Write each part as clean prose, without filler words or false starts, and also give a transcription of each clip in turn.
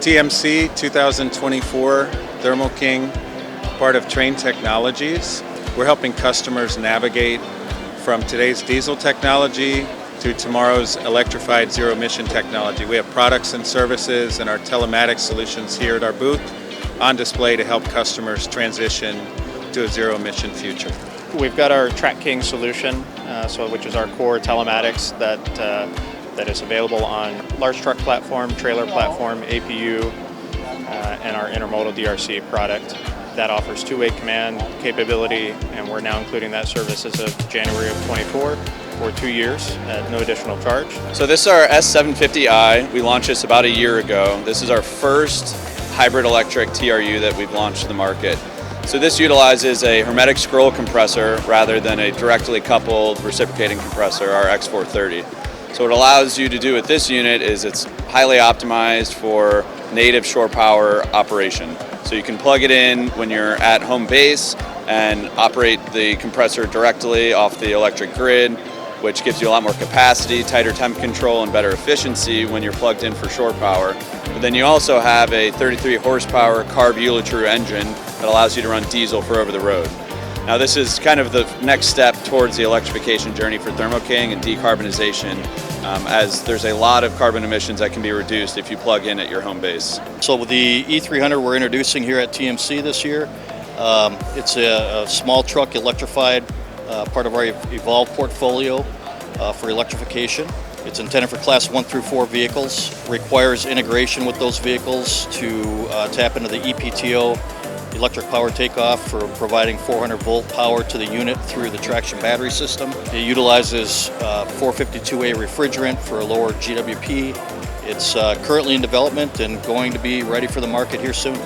TMC 2024 Thermo King, part of Train Technologies. We're helping customers navigate from today's diesel technology to tomorrow's electrified zero-emission technology. We have products and services and our telematics solutions here at our booth on display to help customers transition to a zero-emission future. We've got our Track King solution, which is our core telematics that is available on large truck platform, trailer platform, APU, and our intermodal DRC product. That offers two-way command capability, and we're now including that service as of January of 24 for 2 years at no additional charge. So this is our S-750i. We launched this about a year ago. This is our first hybrid electric TRU that we've launched to the market. So this utilizes a hermetic scroll compressor rather than a directly coupled reciprocating compressor, our X430. So what it allows you to do with this unit is it's highly optimized for native shore power operation. So you can plug it in when you're at home base and operate the compressor directly off the electric grid, which gives you a lot more capacity, tighter temp control, and better efficiency when you're plugged in for shore power. But then you also have a 33 horsepower carb Eula engine that allows you to run diesel for over the road. Now this is kind of the next step towards the electrification journey for Thermo King and decarbonization, as there's a lot of carbon emissions that can be reduced if you plug in at your home base. So with the E300 we're introducing here at TMC this year, it's a small truck electrified part of our Evolve portfolio for electrification. It's intended for Class 1 through 4 vehicles, requires integration with those vehicles to tap into the EPTO electric power takeoff for providing 400 volt power to the unit through the traction battery system. It utilizes 452A refrigerant for a lower GWP. It's currently in development and going to be ready for the market here soon.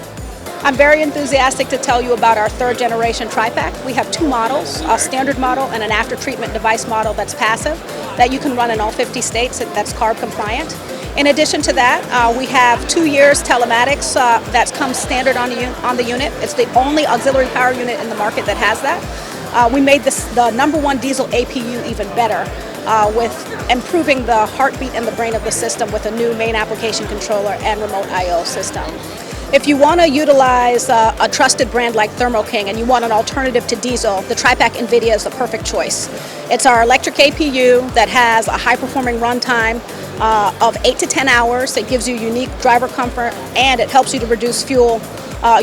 I'm very enthusiastic to tell you about our third generation TriPac. We have two models, a standard model and an after treatment device model that's passive, that you can run in all 50 states, that's CARB compliant. In addition to that, we have 2 years telematics that's come standard on the unit. It's the only auxiliary power unit in the market that has that. We made this the #1 diesel APU even better with improving the heartbeat and the brain of the system with a new main application controller and remote I/O system. If you want to utilize a trusted brand like Thermo King and you want an alternative to diesel, the TriPac NVIDIA is the perfect choice. It's our electric APU that has a high-performing runtime of 8 to 10 hours. It gives you unique driver comfort, and it helps you to reduce fuel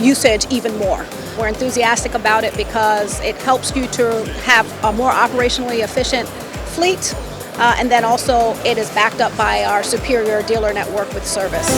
usage even more. We're enthusiastic about it because it helps you to have a more operationally efficient fleet, and then also it is backed up by our superior dealer network with service.